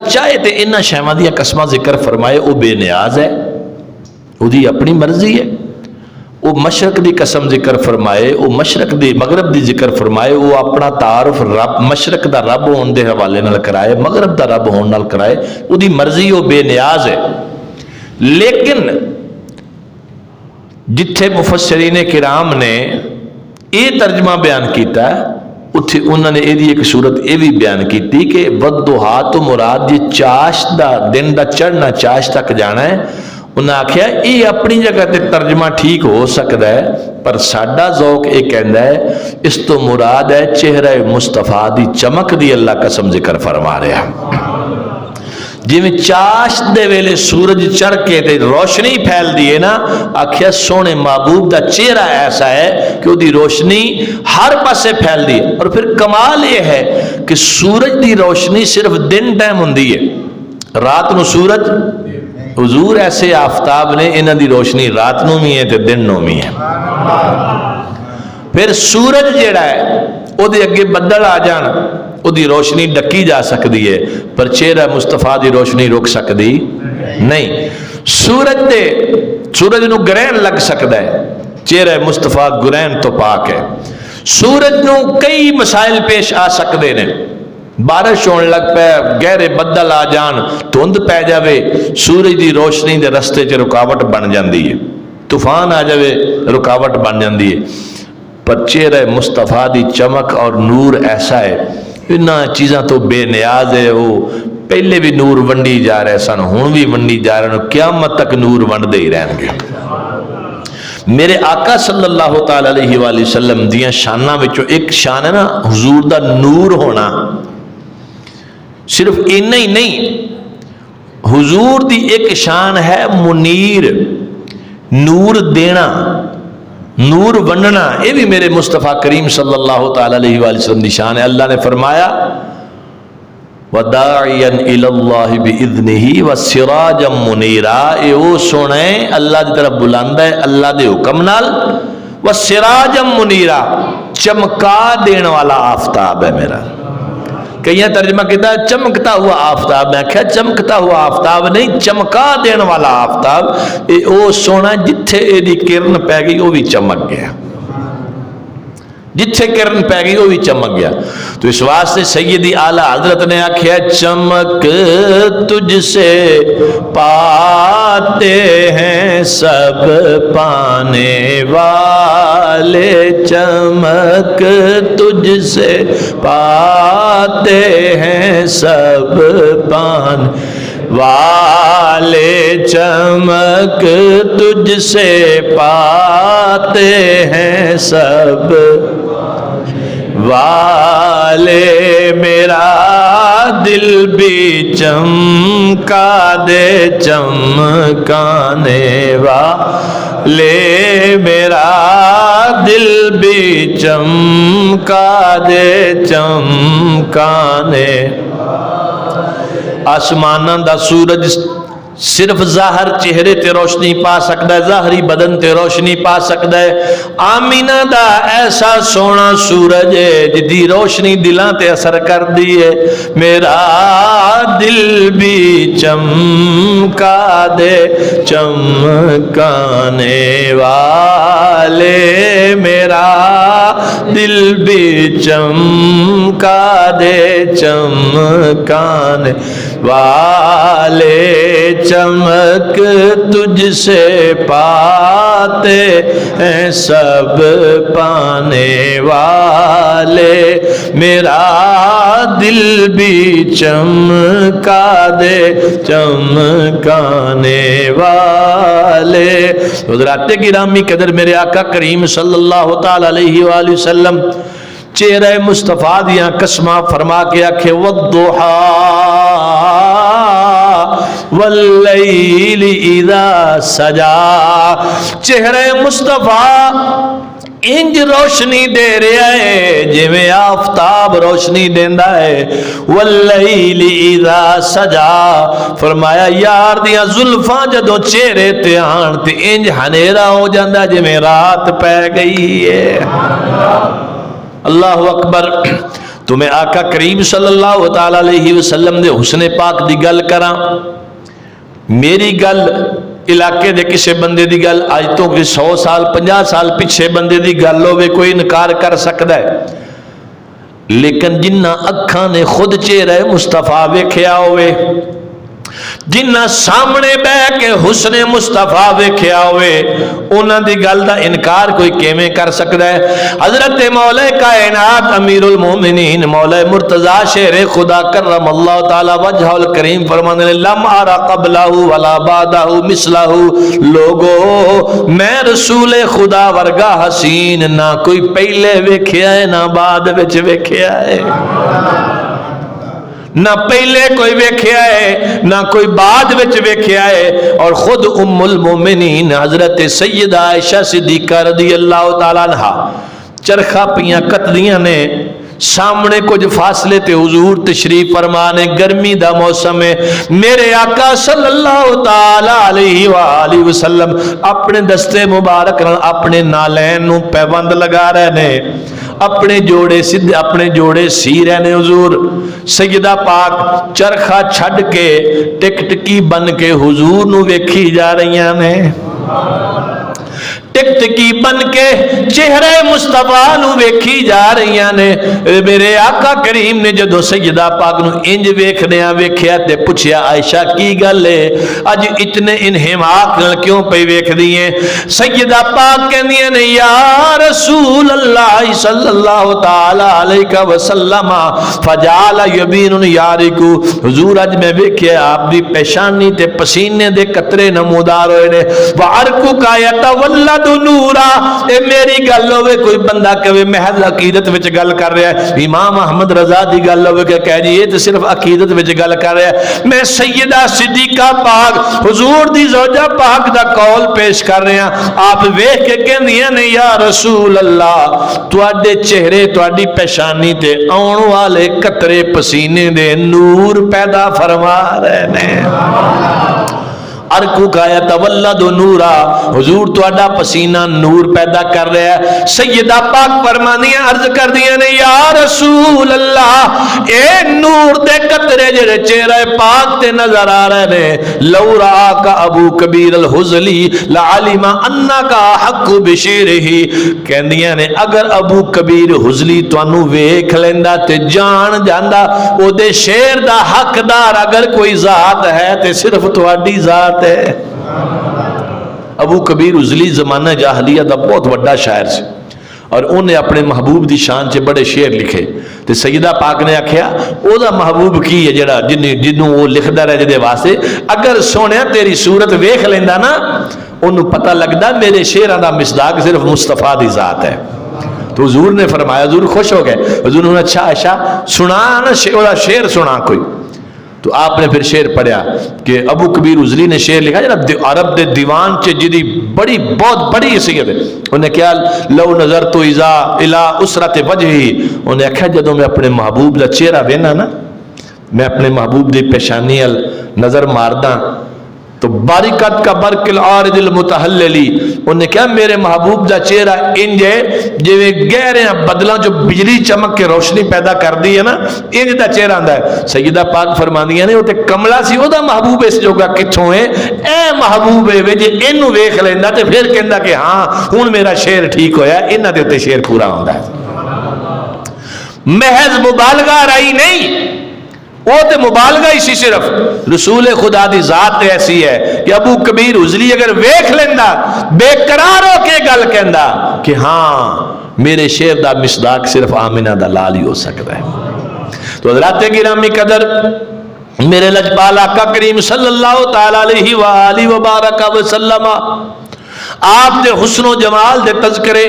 چاہے تو انہاں شیواں دیا قسمہ ذکر فرمائے وہ بے نیاز ہے، وہی اپنی مرضی ہے. وہ مشرق دی قسم ذکر فرمائے، وہ مشرق دی مغرب دی ذکر فرمائے، وہ اپنا تعارف رب مشرق دا رب ہون دے حوالے نال کرائے، مغرب دا رب ہون نال کرائے، وہ دی مرضی وہ بے نیاز ہے. لیکن جتھے مفسرین کرام نے یہ ترجمہ بیان کیتا ہے اتھے انہوں نے یہ ایک صورت یہ بھی بیان کی کہ والضحیٰ تو مراد یہ چاشت دا دن دا چڑھنا چاشت تک جانا ہے. انہوں نے آکھیا یہ اپنی جگہ تے ترجمہ ٹھیک ہو سکتا ہے پر ساڈا ذوق یہ کہندا ہے اس تو مراد ہے چہرہ مصطفیٰ دی چمک دی اللہ قسم ذکر فرما رہا. جی میں چاشت دے ویلے سورج چڑھ کے تے روشنی پھیل دیئے نا آکھیا سونے محبوب دا چہرہ ایسا ہے کہ وہ دی روشنی ہر پاسے پھیل دی. اور پھر کمال یہ ہے کہ سورج دی روشنی صرف دن ٹائم ہوندی ہے، رات نو سورج حضور ایسے آفتاب نے انہاں دی روشنی رات نو بھی ہے تے دن نو بھی ہے. پھر سورج جیڑا ہے وہ دے اگے بدل آ جان وہ دی روشنی ڈکی جا سکتی ہے پر چہرہ مصطفیٰ دی روشنی رک سکتی نہیں. سورج نو گرہن لگ سکتا ہے، چہرہ مصطفیٰ گرہن تو پاک ہے. سورج نو کئی مسائل پیش آ سکتے ہیں، بارش ہونے لگ پہ گہرے بدل آ جان دھند پہ جاوے سورج دی روشنی دے رستے چ رکاوٹ بن جاندی ہے، طوفان آ جاوے رکاوٹ بن جاندی ہے. پر چہرہ مصطفیٰ دی چمک اور نور ایسا ہے انہاں چیزاں تو بے نیاز ہے. وہ پہلے بھی نور ونڈی جا رہے سن ہون بھی ونڈی جا رہے ہیں، قیامت تک نور ونڈ دے ہی رہیں گے. میرے آقا صلی اللہ تعالی علیہ وآلہ وسلم دیاں شانہ وچوں ایک شان ہے نا حضور دا نور ہونا. صرف اتنا ہی نہیں، حضور دی ایک شان ہے منیر، نور دینا، نور ونڈنا. یہ بھی میرے مصطفیٰ کریم صلی اللہ تعالی علیہ وآلہ وسلم دی شان ہے. اللہ نے فرمایا وَدَاعِيًا إِلَى اللَّهِ بِإِذْنِهِ وَسِرَاجًا مُنِيرًا. اے او سونے اللہ دی طرف بلاندا ہے اللہ دے حکم نال. وَسِرَاجًا مُنِيرًا چمکا دین والا آفتاب ہے میرا. کئی ترجمہ کہتا ہے چمکتا ہوا آفتاب. میں کہا چمکتا ہوا آفتاب نہیں، چمکا دین والا آفتاب. اے او سونا جتھے اے دی کرن پہ گئی وہ بھی چمک گیا، جتھے کرن پہ گئی وہ بھی چمک گیا. تو اس واسطے سیدی اعلیٰ حضرت نے آکھیا چمک تجھ سے پاتے ہیں سب پانے والے، چمک تجھ سے پاتے ہیں سب پانے والے، چمک تجھ سے پاتے ہیں سب والے. میرا دل بھی چمکا دے چمکانے والے، میرا دل بھی چمکا دے چمکانے. آسماناں دا سورج صرف ظاہر چہرے تے روشنی پا سکتا ہے، ظاہری بدن تے روشنی پا سکتا ہے. آمینہ دا ایسا سونا سورج ہے جدی روشنی دلاں تے اثر کر دی ہے. میرا دل بھی چمکا دے چمکانے والے، میرا دل بھی چمکا دے چمکانے والے، چمک تجھ سے پاتے ہیں سب پانے والے، میرا دل بھی چمکا دے چمکانے والے. حضرات گرامی قدر میرے آقا کریم صلی اللہ تعالی علیہ وآلہ وسلم چہرہ مصطفیٰ دیاں قسمہ فرما کے آکھے والضحیٰ واللیل اذا سجا. چہرہ مصطفیٰ انج روشنی دے رہا ہے جی میں آفتاب روشنی دیندہ ہے. واللیل اذا سجا فرمایا یار دیاں زلفاں جدوں چہرے تے آن تے انج ہنیرا ہو جاندہ جی میں رات پہ گئی ہے. اللہ اکبر. تو میں آقا کریم صلی اللہ تعالی علیہ وسلم دے حسن پاک دی گل کراں، میری گل علاقے دے کسے بندے دی گل آج تو 100 سال 50 سال پیچھے بندے دی گل ہوے کوئی انکار کر سکدا ہے، لیکن جنہ اکھاں نے خود چہرہ مصطفیٰ ویکھیا ہوئے، جنہ سامنے بہ کے حسن مصطفیٰ ویکھیا ہوئے، انہاں دی گل دا انکار کوئی کیویں کر سکدا ہے؟ حضرت مولا کائنات امیر المومنین مولا مرتضی شیر خدا کرم اللہ تعالی وجہ الکریم فرمانے لم ارى قبلہ ولا بعدہ مثلہ، لوگو میں رسول خدا ورگا حسین نہ کوئی پہلے ویکھیا ہے نہ بعد وچ ویکھیا ہے، نہ پہلے کوئی ویکھیا ہے نہ کوئی بعد وچ ویکھیا ہے۔ اور خود ام المومنین حضرت سیدہ عائشہ صدیقہ رضی اللہ تعالیٰ عنہ چرخہ پیاں کتدیاں نے، سامنے کچھ فاصلے تے حضور تشریف فرمانے، گرمی دا موسم ہے، میرے آقا صلی اللہ تعالی علیہ وآلہ وسلم اپنے دستے مبارک اپنے نالین نو پیوند لگا رہے نے، اپنے جوڑے سدھے اپنے جوڑے سی رہے نے۔ حضور سیدہ پاک چرخہ چھڈ کے ٹک ٹکی بن کے حضور نو ویکھی جا رہی نے، ٹک ٹکی بن کے چہرے مصطفیٰ نو ویکھی جا رہی نے۔ میرے آقا کریم نے جدو سیدہ پاک نو انج ویکھنیا ویکھیا تے پوچھیا عائشہ کی گل ہے اج اتنے انہماک نال کیوں پئی ویکھ دیئے؟ سیدہ پاک کہندیاں نے یا رسول اللہ صلی اللہ تعالی علیہ وسلم فجعل یبین یارکو، حضور اج میں ویکھیا آپ دی پیشانی تے پسینے دے قطرے نمودار ہوئے نے، وعرکو کا یتولد نورا۔ اے میری گل ہوئے کوئی بندہ کہے محض عقیدت وچ گل کر رہا ہے، امام احمد رضا دی گل ہوئے کہ کہہ جی یہ تو صرف عقیدت وچ گل کر رہا ہے، میں سیدہ صدیقہ پاک حضور دی زوجہ پاک دا قول پیش کر رہے ہیں۔ آپ ویکھ کے کہندیاں نے یا رسول اللہ تواڈے چہرے تواڈی پیشانی تے آن والے قطرے پسینے دے نور پیدا فرما رہے نے، ارکو کا یتولد نورا، حضور تواڈا پسینہ نور پیدا کر رہا ہے۔ سیدہ پاک فرمانیاں عرض کر دیا نے یا رسول اللہ اے نور دے قطرے جڑے چہرہ پاک تے نظر آ رہے نے، لو راک ابو کبیر الحزلی لعلم انکا حق بشیرہی، کہندیاں نے اگر ابو کبیر حزلی توانو ویکھ لیندا تے جان جاندا او دے شیر دا حقدار اگر کوئی ذات ہے تے صرف تواڈی ذات ہے۔ ابو کبیر عزلی زمانہ جاہلیہ دا بہت بڑا شاعر سے، اور انہیں اپنے محبوب دی شان سے بڑے شعر لکھے، تو سیدہ پاک نے آکھیا او دا محبوب کی ہے جڑا جنوں وہ لکھدا رہے جدے واسطے اگر سونیا تیری صورت ویکھ لیندا نا انہوں پتہ لگدا میرے شعراں دا مصداق صرف مصطفیٰ دی ذات ہے۔ تو حضور نے فرمایا، حضور خوش ہو گئے، حضور نے اچھا عائشہ سنا نا شعر سنا کوئی، تو آپ نے پھر شعر پڑھیا کہ ابو کبیر عزلی نے شعر لکھا جناب عرب دے دیوان چے جدی بڑی بہت بڑی حیثیت ہے، انہیں کیا لو نظر تو اذا الى اسرت وجہی، انہیں کہا جدوں میں اپنے محبوب دا چہرہ وینا نا، میں اپنے محبوب دی پیشانی نظر مارداں تو باریکت کا برق العارض المتحللی، انہیں کہا میرے محبوب دا چہرہ انج ہے جویں گہرے بدلاں جو بجلی چمک کے روشنی پیدا کر دی ہے نا انج دا چہرہ آندا ہے۔ سیدہ پاک فرماندیاں نے وہ تے کملا سی او دا محبوب اس جوگا کتھوں ہے، اے محبوب ہے جے اینوں ویکھ لیندا تے پھر کہندا کہ ہاں ہن میرا شعر ٹھیک ہویا، انہاں دے تے شعر پورا ہوندا ہے۔ محض مبالغہ رائی نہیں، وہ تے مبالغہ اسی صرف رسول خدا دی ذات ایسی ہے کہ ابو کبیر عزلی اگر ویکھ لیندا بے قرار ہو کے گل کہندا کہ ہاں میرے شعر دا مصداق صرف آمنہ دا لال ہی ہو سکتا ہے۔ تو حضرات گرامی قدر میرے لجپال آقا کریم صلی اللہ تعالی علیہ وآلہ وبارک وسلم آپ دے حسن و جمال دے تذکرے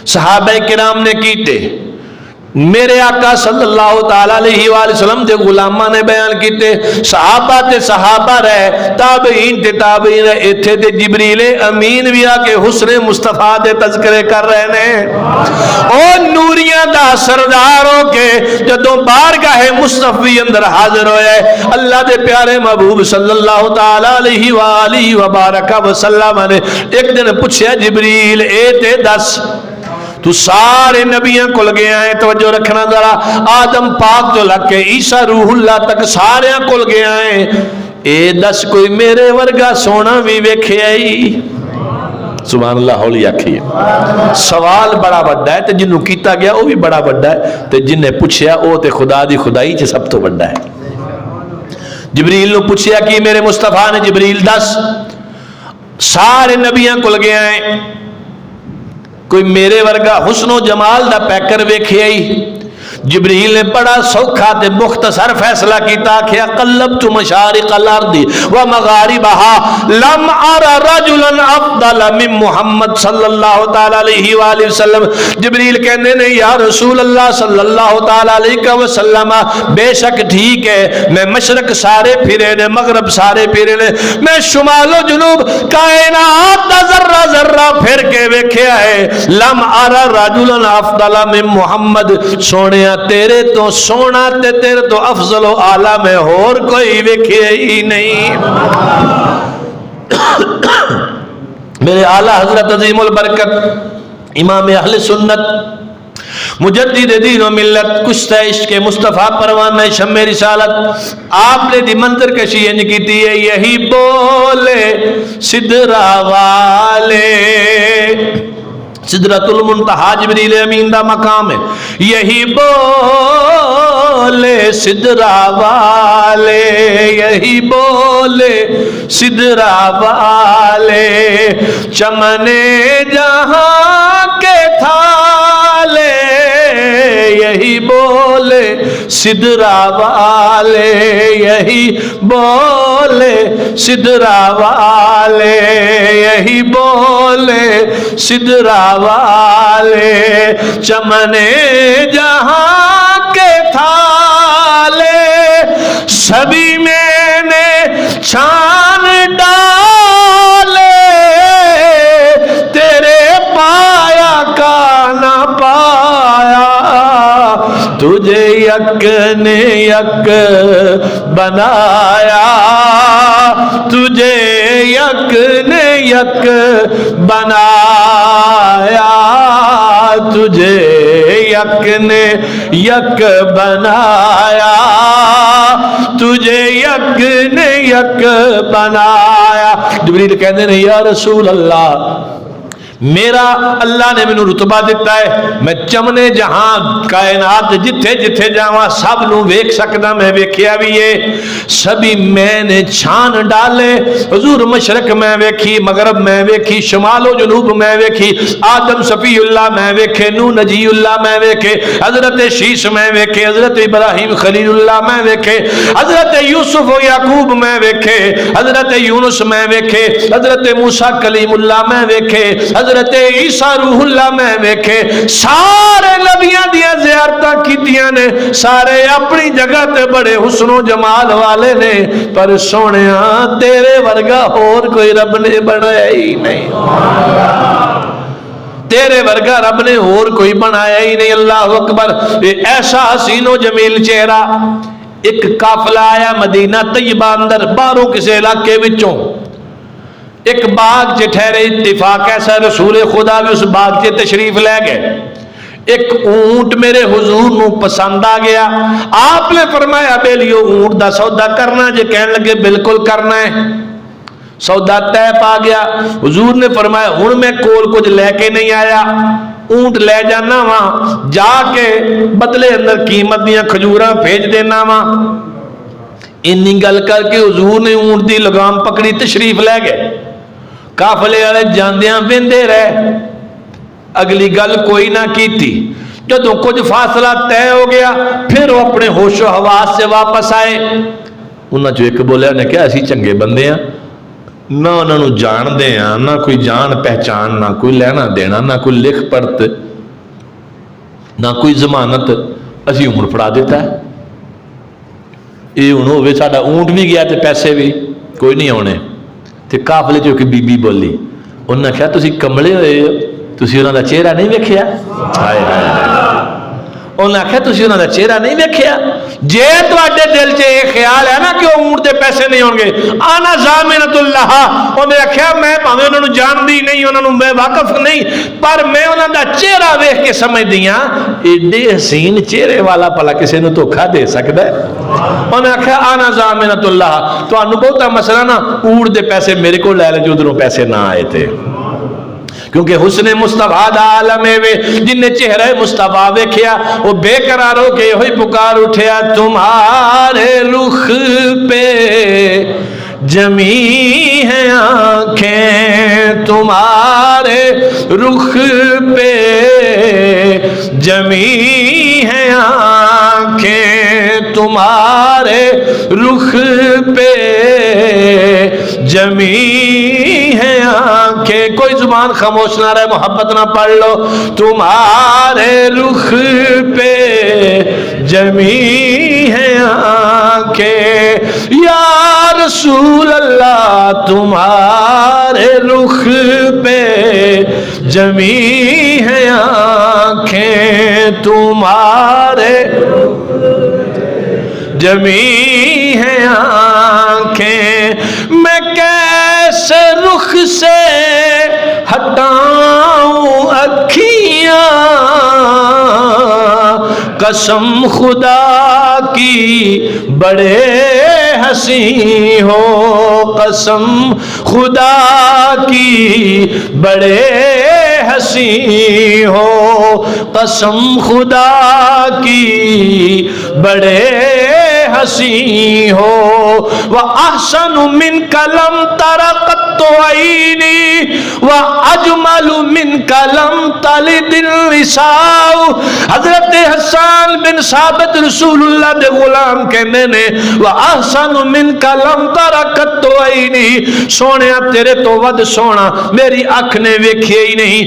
صحابہ کرام نے کیتے، میرے آقا صلی اللہ تعالی علیہ وآلہ وسلم دے غلامہ نے بیان کیتے، صحابہ تے صحابہ رہے، تابعین تے تابعین رہے، ایتھے تے جبریل امین بھی آکے حسن مصطفیٰ دے تذکرے کر رہے نے۔ او نوریاں دا سردار ہو کے جدوں بارگاہ مصطفی اندر حاضر ہوئے، اللہ دے پیارے محبوب صلی اللہ تعالی علیہ وآلہ وبارک وسلم نے ایک دن پوچھیا جبریل اے تے دس تو سارے نبیاں کل گیا ہے، توجہ رکھنا ذرا، آدم پاک جو لگ کے عیسیٰ روح اللہ تک سارے کل گیا ہے، اے دس کوئی میرے ورگا سونا بھی ویکھے آئی؟ سبحان اللہ، ہولی آکھیے۔ سوال بڑا بڑا ہے تے جنہوں کیتا گیا وہ بھی بڑا بڑا ہے، تے جنہیں پوچھیا وہ تے خدا دی خدائی چے سب تو بڑا ہے۔ جبریل نو پوچھیا کہ میرے مصطفیٰ نے، جبریل دس سارے نبیاں کل گیا ہیں، کوئی میرے ورگا حسن و جمال دا پیکر ویکھے آئی؟ جبریل نے بڑا سوکھا تے مختصر فیصلہ کیتا، کیا قلبت مشارق الارض ومغاربها لم ارى رجلا افضل من محمد صلی اللہ تعالی علیہ وآلہ وسلم۔ جبریل کہنے نے یا رسول اللہ صلی اللہ تعالی علیہ وسلم، بے شک ٹھیک ہے میں مشرق سارے پھرے نے، مغرب سارے پھرے نے، میں شمال و جنوب کائنات دا ذرہ ذرہ پھر کے ویکھیا ہے، لم ارى رجلا افضل من محمد، سونے تیرے تو سونا تے تیرے تو افضل و اعلیٰ میں اور کوئی ویکھے ہی نہیں۔ میرے اعلیٰ حضرت عظیم البرکت امام اہل سنت مجدد دین و ملت کشتہ عشق مصطفیٰ پروانہ شمع رسالت، آپ نے دی منظر کشی انج کی ہے، یہی بولے سدرہ والے، سدرۃ المنتہا جبریل امین دا مقام ہے، یہی بولے سدرہ والے، یہی بولے سدرہ والے، چمنے جہاں کے تھالے، یہی بولے سدرہ والے، یہی بولے سدرہ والے، یہی بولے سدرہ والے، چمنے جہاں کے تھالے، سبھی میں نے چھان ڈالے، تیرے پایا کا نہ پایا، تجھے یک نے یک بنایا، تجھے یک نے یک بنایا، تجھے یک نے یک بنایا، تجھے یک نے یک بنایا۔ جبریل کہتے ہیں یا رسول اللہ، میرا اللہ نے مینوں رتبہ دیتا ہے، میں چمنے جہاں کائنات جتھے جتھے جاواں سب نو ویکھ سکدا، میں ویکھیا بھی ہے، سبھی میں نے چھان ڈالے، حضور مشرق میں ویکھی، مغرب میں ویکھی، شمال و جنوب میں ویکھی، آدم صفی اللہ میں ویکھے، نوح نجی اللہ میں ویکھے، حضرت شیش میں ویکھے، حضرت ابراہیم خلیل اللہ میں ویکھے، حضرت یوسف و یعقوب میں ویکھے، حضرت یونس میں ویکھے، حضرت موسیٰ کلیم اللہ میں ویکھے، حضرت عیسیٰ روح اللہ میں ویکھے، سارے نبیاں دیا زیارتاں کیتیاں نے، سارے اپنی جگہ تے بڑے حسن و جمال والے نے، پر سونیاں تیرے ورگا اور کوئی رب نے بنایا ہی نہیں، تیرے ورگا رب نے اور کوئی بنایا ہی نہیں۔ اللہ اکبر۔ ایسا حسین و جمیل چہرہ، ایک قافلہ آیا مدینہ طیبہ اندر، باہروں کسی علاقے وچوں، ایک باغ چ ٹھہرے، اتفاق ایسا رسول خدا بھی اس باغ چ تشریف لے گئے، ایک اونٹ میرے حضور نو پسند آ گیا، آپ نے فرمایا بیلیو اونٹ دا سودا کرنا جے؟ کہنے لگے بالکل کرنا ہے۔ سودا طے پا گیا، حضور نے فرمایا ہن میں کول کچھ لے کے نہیں آیا، اونٹ لے جانا وہاں، جا کے بدلے اندر قیمت دیاں کھجوراں بھیج دینا وہاں۔ انی گل کر کے حضور نے اونٹ دی لگام پکڑی، تشریف لے گئے، قافلے والے جاندیاں ویندے رہے، اگلی گل کوئی نہ کیتی۔ جدوں کچھ فاصلہ طے ہو گیا، پھر وہ اپنے ہوش و حواس سے واپس آئے۔ انہاں چوں ایک بولیا نے کہا اسی چنگے بندے ہیں، نہ انہاں نوں جان دے ہاں، نہ کوئی جان پہچان، نہ کوئی لینا دینا، نہ کوئی لکھ پڑھت، نہ کوئی ضمانت، اسی اونٹ پھڑا دیتا ہے۔ یہ ہوں ہوئے ساڈا اونٹ بھی گیا تے پیسے بھی کوئی نہیں آنے۔ تے قافلے چوں کہ بی بی بولی، انہاں کہا تسی کملے ہوئے ہو، تسی انہاں دا چہرہ نہیں ویکھیا؟ ہائے ہائے، انہیں آخیا تسی انہاں دا چہرہ نہیں ویکھیا؟ جے تواڈے دل چ یہ خیال ہے نا کہ وہ اونٹ دے پیسے نہیں ہون گے، انا ضامنۃ اللہ، انہیں آخیا میں بھاویں انہاں نوں جاندی نہیں، انہاں نوں میں واقف نہیں، پر میں انہاں دا چہرہ ویکھ کے سمجھدی ہاں ایڈے حسین چہرے والا بھلا کسے نوں دھوکھا دے سکدا ہے؟ انہیں آخیا انا ضامنۃ اللہ، تانوں بہتا مسئلہ نا اونٹ دے پیسے میرے کو لے لے جو ادھروں پیسے نہ آئے تھے، کیونکہ حسن مصطفیٰ دا عالم ہے، جن نے چہرہ مصطفیٰ ویکھیا وہ بے قرار ہو کے ہوئی پکار اٹھیا، تمہارے رخ پہ جمی ہیں آنکھیں، تمہارے رخ پہ جمی ہیں آنکھیں، تمہارے رخ پہ جمی ہیں آنکھیں، کوئی زبان خاموش نہ رہے، محبت نہ پڑھ لو، تمہارے رخ پہ جمی ہیں آنکھیں، یا رسول اللہ تمہارے رخ پہ جمی ہیں آنکھیں، تمہارے جمی ہیں آنکھیں، میں کیسے رخ سے ہٹاؤں اکھیاں، قسم خدا کی بڑے ہنسی ہو، قسم خدا کی بڑے ہنسی ہو، قسم خدا کی بڑے ہنسی ہو، وَأَحْسَنُ مِنْكَ لَمْ تَرَ قَطُّ عَيْنِي وَأَجْمَلُ مِنْكَ لَمْ تَلِدِ النِّسَاءُ۔ حضرت حسان بن ثابت رسول اللہ دے غلام کہنے نے وَأَحْسَنُ مِنْكَ لَمْ تَرَ قَطُّ عَيْنِي، سونیا تیرے تو ود سونا میری اکھ نے ویکھیا ہی نہیں۔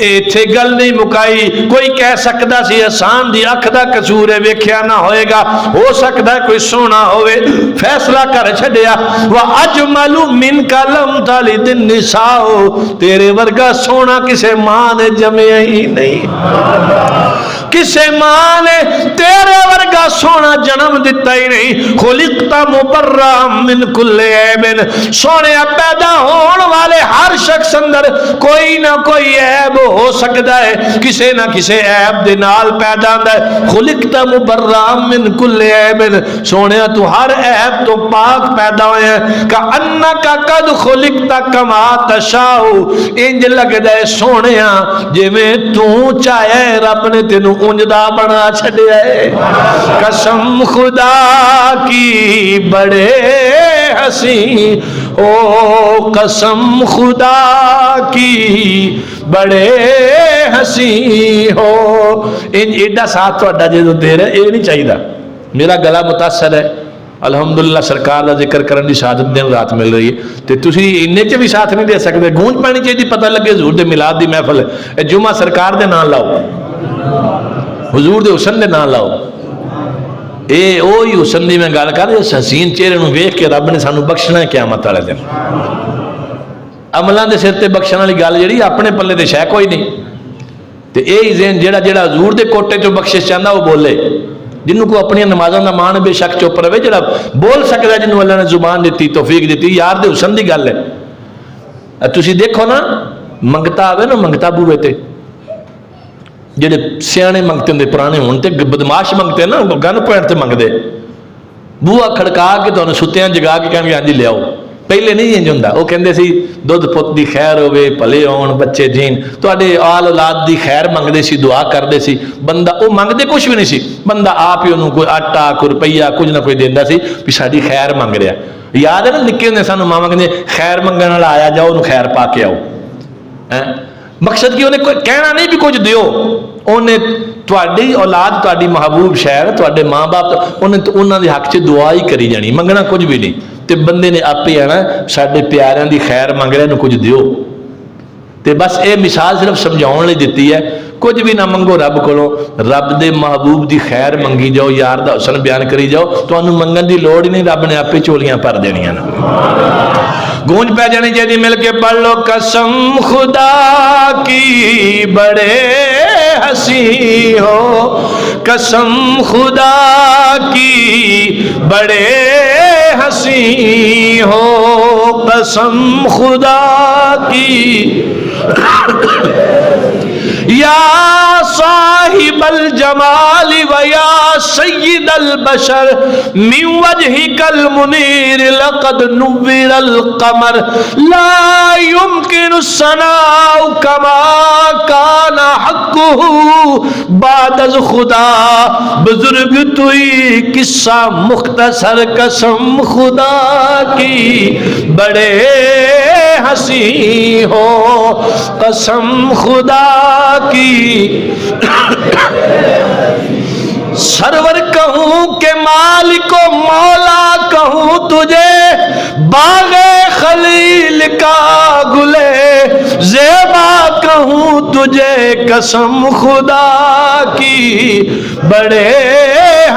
ایتھے گل نہیں مکائی، کوئی کہہ سکدا سی حسان دی اکھ دا قصور ہے، ویکھیا نہ ہوئے گا، ہو سکدا ہے کوئی سونا ہوئے، فیصلہ کر چھڈیا، وَأَجْمَلُ مِنْكَ لَمْ تَلِدِ النِّسَاءُ، تیرے ورگا سونا کسے ماں نے جمیا ہی نہیں، کسے ماں نے تیرے ورگا سونا جنم دیتا ہی نہیں، خلقت مبرّا من کل عیب، سونے پیدا ہون والے ہر شخص اندر کوئی نہ کوئی عیب ہو سکتا ہے، کسے نہ کسے عیب دے نال پیدا ہوندا ہے، خلقت مبرّا من کل عیب، سونے تو ہر عیب تو پاک پیدا ہوئے ہیں، کأنک قد خلقت کما تشاء، انج لگدا ہے سونیا جویں تو چاہے رب نے تینوں انجدا بنا چھڈیا ہے، قسم خدا کی بڑے ہنسی او، قسم خدا کی بڑے ہنسی ہو، ان ایڈا ساتھ تو اڈا جدو دے رہے یہ نہیں چاہیے، میرا گلا متاثر ہے، الحمدللہ سرکار دا ذکر کرن دی سعادت دن رات مل رہی ہے، تے تسی اننے چ بھی ساتھ نہیں دے سکتے، گونج پانی چاہیے پتہ لگے حضور دے میلاد دی محفل ہے، جمعہ سرکار دے نام لاؤ، حضور دے حسن دے نام لاؤ، اے اوہی حسن دی میں گل کر رہا، اس حسین چہرے نوں ویکھ کے رب نے سانو بخشنا ہے قیامت والے دن، عملاں دے سر تے بخشن والی گل جڑی اپنے پلے تے شے کوئی نہیں، تے اے ذہن جڑا حضور دے کوٹے چوں بخشش چاہندا وہ بولے، جنہوں کو اپنی نمازاں دا مان بے شک چپ رہے، جڑا بول سکدا ہے جنہوں اللہ نے زبان دیتی توفیق دیتی، یار دے حسن دی گل ہے، تسی دیکھو نا منگتا آوے نا منگتا بوئے تے، جڑے سیانے منگتے ہوں پرانے ہون تے بدماش منگتے ہیں نا گن پوائنٹ تے منگ دے، بوہا کھڑکا کے تو سوتیاں جگا کے کہیں گے ہاں جی لے آؤ، پہلے نہیں انج ہوندا، وہ کہندے سی دودھ پت دی خیر ہوے، بھلے ہون بچے جین، تواڈے آل اولاد دی خیر منگدے سی، دعا کردے سی، بندہ وہ منگدے کچھ بھی نہیں سی، بندہ آپ ہی انہوں کوئی آٹا کوئی روپیہ کچھ نہ کوئی دیندا سی بھی ساڈی خیر منگ رہا، یاد ہے نا نکے ہوندے سانوں ماواں کہندے خیر منگن والا آیا جاؤ انہوں خیر پا کے آؤ، مقصد کہ انہیں کوئی کہنا نہیں بھی کچھ دیو، انہیں تواڈی اولاد تواڈی محبوب شہر تواڈے ماں باپ انہاں دے حق چ دعا ہی کری جانی، منگنا کچھ بھی نہیں، تے بندے نے آپ ہی آنا ساڈے پیاریاں دی خیر منگ رہے انہوں کچھ دیو، تے بس اے مثال صرف سمجھاؤن لئی دتی ہے، کچھ بھی نہ منگو رب کولوں، رب دے محبوب دی خیر منگی جاؤ، یار دا حسن بیان کری جاؤ، تانوں منگن دی لوڑ ہی نہیں، رب نے آپ ہی چولیاں بھر دینیاں نا۔ گونج پہ جانی چاہیے، مل کے پڑھ لو، قسم خدا کی بڑے ہنسی ہو، قسم خدا کی بڑے ہنسی ہو، قسم خدا کی یا صاحب الجمال و یا سید البشر من وجهك المنیر لقد نور القمر لا يمكن الثناء كما كان حقه بعد از خدا بزرگ توئی قصہ مختصر، قسم خدا کی بڑے ہنسی ہو، قسم خدا کی سرور کہوں کہ مالک و مولا کہوں تجھے، باغ خلیل کا گلے زیبا کہوں تجھے، قسم خدا کی بڑے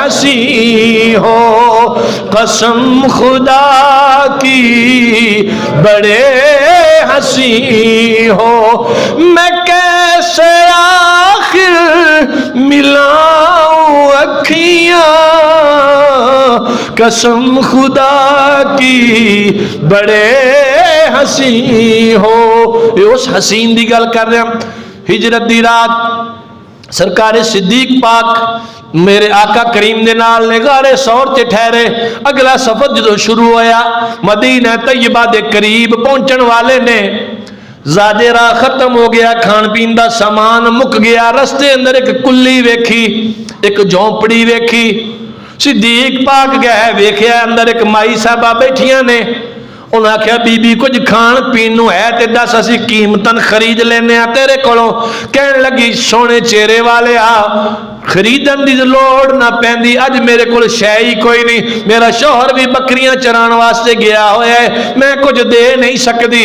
ہنسی ہو، قسم خدا کی بڑے ہنسی ہو، میں کیسے آخر ملاؤں اکھیاں، قسم خدا کی بڑے ہنسی ہو۔ یہ اس حسین دی گل کر رہے ہیں، ہجرت دی رات سرکار صدیق پاک میرے آقا کریم دے نال نے غار ثور تے ٹھہرے۔ اگلا سفر جدو شروع ہویا، مدینہ طیبہ دے قریب پہنچن والے نے، زادے راہ ختم ہو گیا، کھان پین دا سامان مک گیا، رستے اندر ایک کلی ویکھی، ایک جھونپڑی ویکھی، صدیق پاک گئے، ویکھیا اندر ایک مائی صاحبہ بیٹھیاں نے، انہاں کہا بی بی کچھ کھان پینو ہے تے دس اسی قیمتاً خرید لینے آ تیرے کولوں۔ کہنے لگی سونے چہرے والے آ، خریدن دی لوڑ نہ پیندی، اج میرے کول شے ہی کوئی نہیں، میرا شوہر بھی بکریاں چران واسطے گیا ہویا ہے، میں کچھ دے نہیں سکتی۔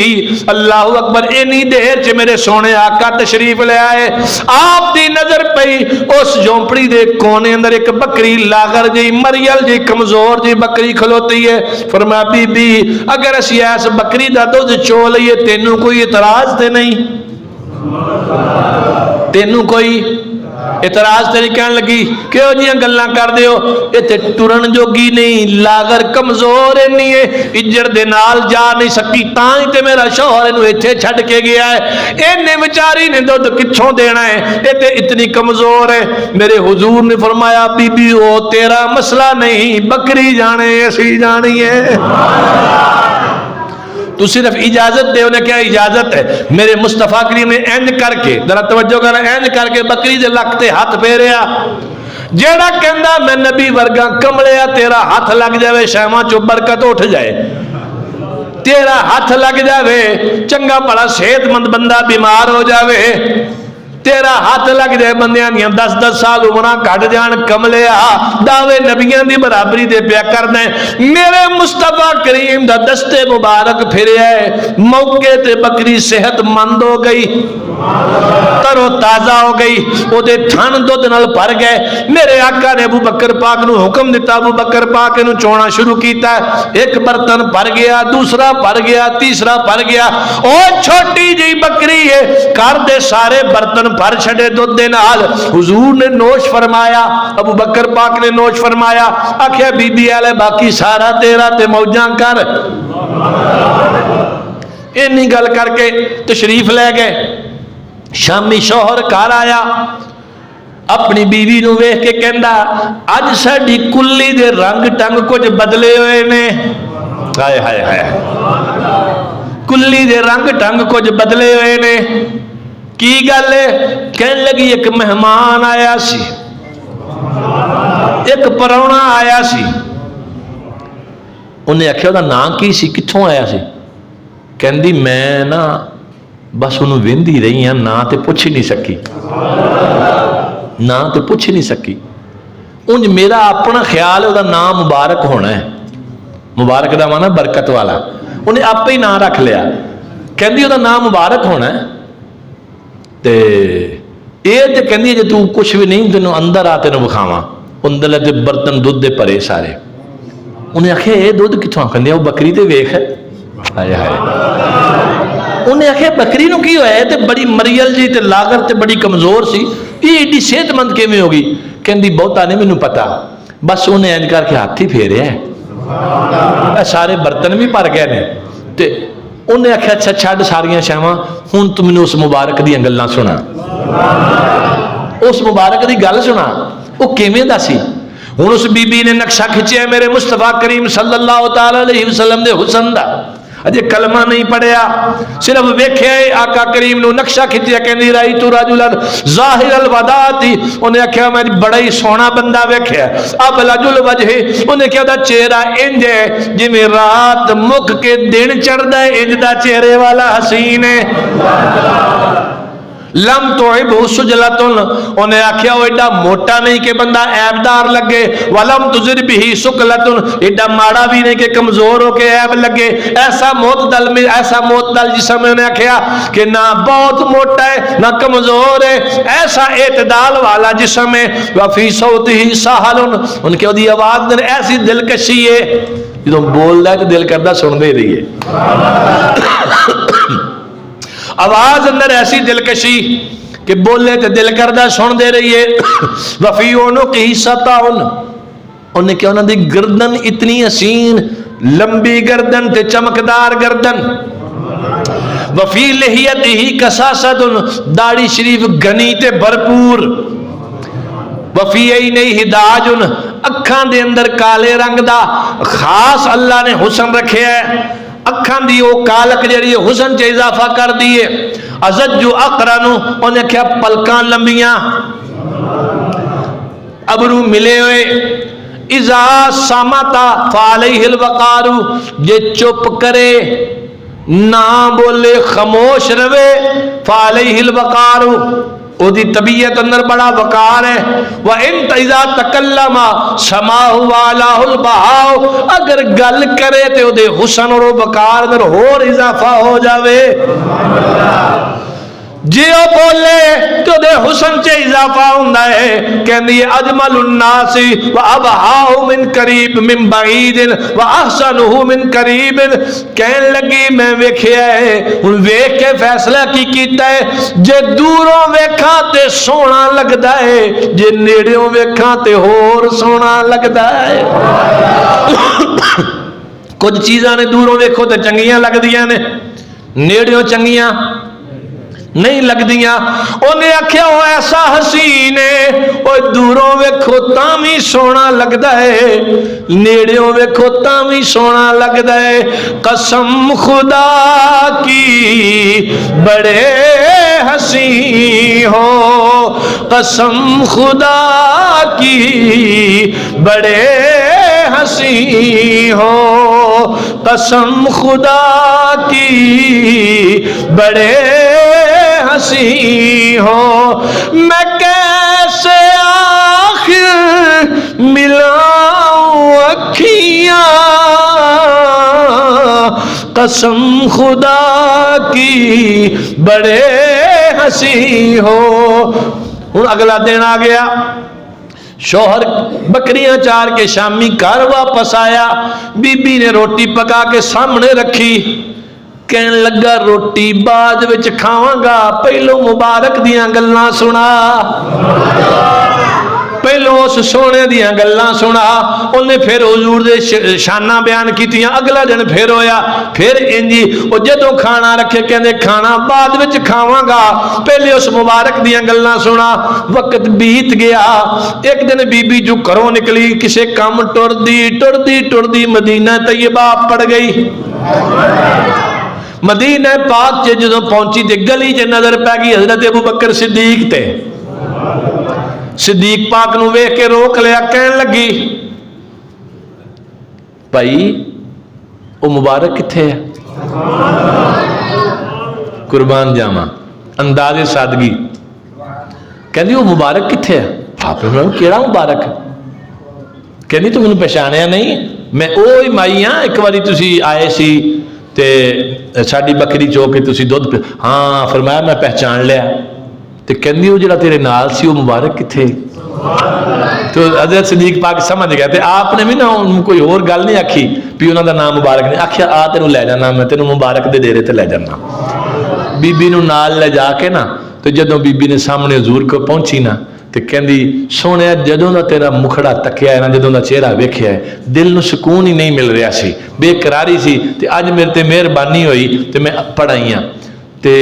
اللہ اکبر، اینی دیر چ میرے سونے آقا تشریف لے آئے۔ آپ دی نظر پئی اس جھونپڑی دے کونے اندر ایک بکری لاغر جی مریل جی کمزور جی بکری کھلوتی ہے۔ فرمایا بی بی اگر اسی ایس بکری دا دودھ چو لئیے تینوں کوئی اعتراض تے نہیں؟ تینوں کوئی اعتراض تے نہیں؟ کہنے لگی کیوں جیاں گلاں کر دیو، ایتھے ٹرن جوگی نہیں، لاغر کمزور نہیں ہے، اجڑ دے نال جا نہیں سکی، تاں ہی تے میرا شوہر انہوں ایتھے چھڑ کے گیا ہے، اینے بیچاری نے دودھ کچھوں دینا ہے، ایتھے اتنی کمزور ہے۔ میرے حضور نے فرمایا بی بی او تیرا مسئلہ نہیں، بکری جانے ایسی جانی ہے، تو صرف اجازت دے۔ انہیں کیا اجازت ہے؟ میرے مصطفیٰ کریم نے اینج کر کے، ذرا توجہ کرنا، اینج کر کے بکری دے لگتے ہاتھ پھیریا، جیڑا کہندا میں نبی ورگا کملیا تیرا ہاتھ لگ جاوے شیواں چو برکت اٹھ جائے، تیرا ہاتھ لگ جاوے چنگا بڑا صحت مند بندہ بیمار ہو جاوے، تیرا ہاتھ لگ جائے بندیاں دیاں 10-10 سال عمرہ کٹ جان، کملیا دعوے نبیان دی برابری دے پیا کر دیں۔ میرے مصطفیٰ کریم دا دستے مبارک پھرے ہے، موقع تے بکری صحت مند ہو گئی، تر و تازہ ہو گئی، او دے تھن دودھ نال بھر گئے۔ میرے آقا نے ابو بکر پاک نو حکم دیتا، ابو بکر پاک نو چونا شروع کیتا ہے، ایک برتن بھر گیا، دوسرا بھر گیا، تیسرا بھر گیا، او چھوٹی جی بکری ہے، کر دے سارے برتن بھر چھڑے دودھ دے نال۔ حضور نے نوش فرمایا، ابو بکر پاک نے نوش فرمایا، آکھیا بی بی آلے باقی سارا تیرا تے موجاں کر۔ اینی گل کر کے تشریف لے گئے۔ شامی شوہر گھر آیا، اپنی بیوی نو ویکھ کے کہندا اج ساڈی کلی دے رنگ ٹنگ کچھ بدلے ہوئے نے، ہائے ہائے ہائے، کلی دے رنگ ٹنگ کچھ بدلے ہوئے نے، کی گل ہے؟ کہنے لگی ایک مہمان آیا سی، ایک پرونا آیا سی، انہیں آخیا دا نام کی سی، کتھوں آیا سی؟ کہندی میں نا بس انہوں ویندی رہی ہیں، نا تے پوچھ ہی نہیں سکی، نا تے پوچھ ہی نہیں سکی، انج میرا اپنا خیال ہے دا نام مبارک ہونا ہے، مبارک دا مانا برکت والا، انہیں آپ ہی نام رکھ لیا، کہندی دا نام مبارک ہونا ہے، تے اے تے کہندی ہے جے تو کچھ بھی نہیں تینوں اندر آ تینوں بکھاواں، اندر تے برتن دودھ دے پرے سارے، انہیں آخیا اے دودھ کتھوں؟ کہندی وہ بکری تے ویکھ ہے، ہائے ہائے انہیں آخیا بکری نو کی ہویا ہے تے بڑی مریل جی تے لاغر تے بڑی کمزور سی یہ ایڈی صحت مند کیویں ہوگی کہندی بہتا نہیں مینوں پتا بس انہیں انج کر کے ہاتھ ہی پھیریا ہے سارے برتن بھی بھر گئے نے تے انہیں آخیا اچھا چھڈ ساریاں شاواں ہن تو مینوں اس مبارک دیاں گلاں سنا اس مبارک دی گل سنا وہ کیویں دا سی ہن اس بی بی نے نقشہ کھچیا میرے مصطفیٰ کریم صلی اللہ تعالی علیہ وسلم دے حسن دا اجے کلمہ نہیں پڑھیا صرف ویکھیا ہے آقا کریم نو نقشہ کھچیا کہندی رائی تو رجلا ظاہر الوداعت انہیں آکھیا میں بڑا ہی سونا بندہ ویکھیا اب لجل وجہ انہیں کہا دا چہرہ انج ہے جویں رات مک کے دن چڑھدا ہے انج دا چہرے والا حسین ہے لم تعبہ سجلتن انہیں آکھیا وہ ایڈا موٹا نہیں کہ بندہ عیبدار لگے ولم تزر بھی سکلتن ایڈا ماڑا بھی نہیں کہ کمزور ہو کے عیب لگے ایسا معتدل جسم میں انہیں آکھیا کہ نہ بہت موٹا ہے نہ کمزور ہے ایسا اعتدال والا جسم ہے وفی صوتہ سہل ان کے دی آواز میں ایسی دلکشی ہے جو بول رہا ہے تو دل کردہ سن دے رہی ہے آواز اندر ایسی دلکشی کہ بولے تو دل کردہ سن دے رہی ہے وفی عنقہ سطعن انہیں کیا انہوں نے گردن اتنی حسین لمبی گردن تے چمکدار گردن وفی لحیتہ کساست داڑھی شریف گھنی تے بھرپور وفی عینیہ ہداج اکھاں دے اندر کالے رنگ دا خاص اللہ نے حسن رکھے ہے اکھاں دی وہ کالک جڑی حسن چ اضافہ کر دیے ازج اقرن انہیں کیا پلکاں لمبیاں ابرو ملے ہوئے اذا سامتا فعلیہ الوقار جے چپ کرے نہ بولے خاموش رہے فعلیہ الوقار او دی طبیعت اندر بڑا وقار ہے وَإِنْ اِذَا تَكَلَّمَ سَمَاهُ وَعَلَاهُ الْبَهَاءُ اگر گل کرے تو دے حسن اور وقار اندر اور اضافہ ہو جاوے جی او بولے تو دے حسن چے اضافہ ہوندہ ہے کہندی اجمل الناس وابہاہ من قریب من بعید واحسنہ من قریب کہن لگی میں ویکھیا ہے ان ویکھ کے فیصلہ کی کیتا ہے جے دوروں ویکھاں تے سونا لگدا ہے جے نیڑیوں ویکھاں تے ہور سونا لگدا ہے کچھ چیزاں نے دوروں ویکھو تے چنگیاں لگدیاں نے نیڑیوں چنگیاں نہیں لگ دیاں انہیں آکھیا وہ ایسا حسین ہے وہ دوروں ویکھو تامی سونا لگدا ہے نیڑیوں ویکھو تامی سونا لگدا ہے قسم خدا کی بڑے حسین ہو قسم خدا کی بڑے حسین ہو قسم خدا کی بڑے حسین ہو میں کیسے آخر ملاؤں اکھیاں قسم خدا کی بڑے حسین ہو ہن اگلا دن آ گیا شوہر بکریاں چار کے شامی گھر واپس آیا بی بی نے روٹی پکا کے سامنے رکھی کہن لگا روٹی بعد وچ کھاواں گا پہلو مبارک دیاں گلاں سنا پہلو اس سونے دیاں گلاں سنا انہیں پھر حضور دے شانہ بیان کیتیاں اگلا دن پھر ہویا پھر انجی وہ جدوں کھانا رکھے کہندے کھانا بعد وچ کھاواں گا پہلے اس مبارک دیاں گلاں سنا وقت بیت گیا ایک دن بی بی جو گھروں نکلی کسے کام ٹردی مدینہ طیبہ پڑ گئی مدینہ پاک چے جدوں پہنچی تے گلی چے نظر پہ گئی حضرت ابو بکر صدیق تے صدیق پاک نو ویکھ کے روک لیا کہن لگی بھائی او مبارک کتھے ہے قربان جاواں انداز سادگی کہندی وہ مبارک کتھے ہے آپ نے کیڑا مبارک کہندی تو مینوں پہچانیا نہیں میں اوہی مائی ہاں ایک واری تسی آئے سی تے ساڈی بکری چو کے تسی دودھ پہ ہاں فرمایا میں پہچان لیا تے کہندی وہ جڑا تیرے نال سی وہ مبارک کتھے تو حضرت صدیق پاک سمجھ گئے تھے. آپ نے بھی نہ کوئی اور گل نہیں آکھی بھی انہوں دا نام مبارک نہیں آکھیا آ تینوں لے جانا میں تینوں مبارک دے ڈیرے تے لے جانا. بی بی نو نال لے جا کے نا تو جدوں بی بی نے سامنے حضور کو پہنچی نا تے کہندی سونے جدوں دا تیرا مکھڑا تکیا ہے نا جدوں دا چہرہ ویکھیا ہے دل نو سکون ہی نہیں مل رہا سی بے قراری سی تے اج میرے تے مہربانی ہوئی تے میں پڑھائی ہاں تے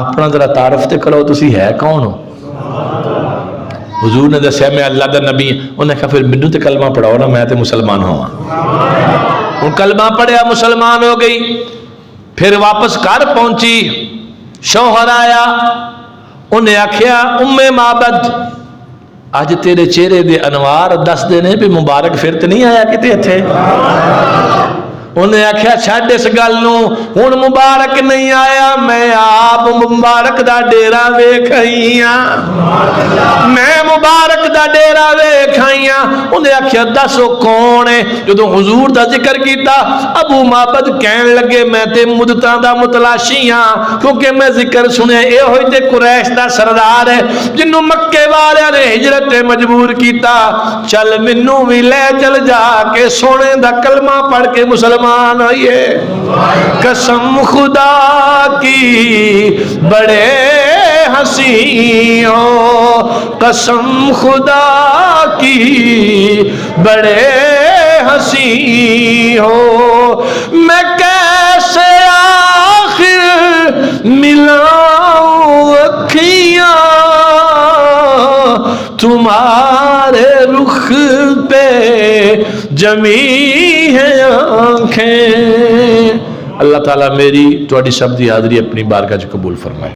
اپنا ذرا تعارف تے کرو تسی ہے کون ہو. حضور نے دسیا میں اللہ دا نبی ہوں. انہوں نے کہا پھر مینوں تے کلمہ پڑھاؤ نا میں تے مسلمان ہوا. ان کلمہ پڑھیا مسلمان ہو گئی. پھر واپس گھر پہنچی شوہر آیا انہیں آکھیا ام معبد اج تیرے چہرے دے انوار دس دے نے بھی مبارک پھر تے نہیں آیا کتے اتھے. انہیں آکھیا چھڈ اس گل نو ہن مبارک نہیں آیا میں آپ مبارک دا ڈیرا ویکھ آئی ہاں میں مبارک دا ڈیرا ویکھ آئی ہاں. انہیں آکھیا دسو کون ہے. جدوں حضور دا ذکر کیتا ابو معبد کہن لگے میں تے مدتاں دا متلاشی ہاں کیونکہ میں ذکر سنیا اے ہوئی تے قریش دا سردار ہے جنوں مکے والے نے ہجرت تے مجبور کیتا. چل مینوں وی لے چل جا کے سونے دا کلمہ پڑھ کے مسلمان آئیے. قسم خدا کی بڑے ہنسی ہو قسم خدا کی بڑے ہنسی ہو میں کیسے آخر ملاؤں اکھیاں تمہارے رخ پہ جمی ہے آنکھیں. اللہ تعالیٰ میری تواڈی سب دی حاضری اپنی بارگاہ چ قبول فرمائے.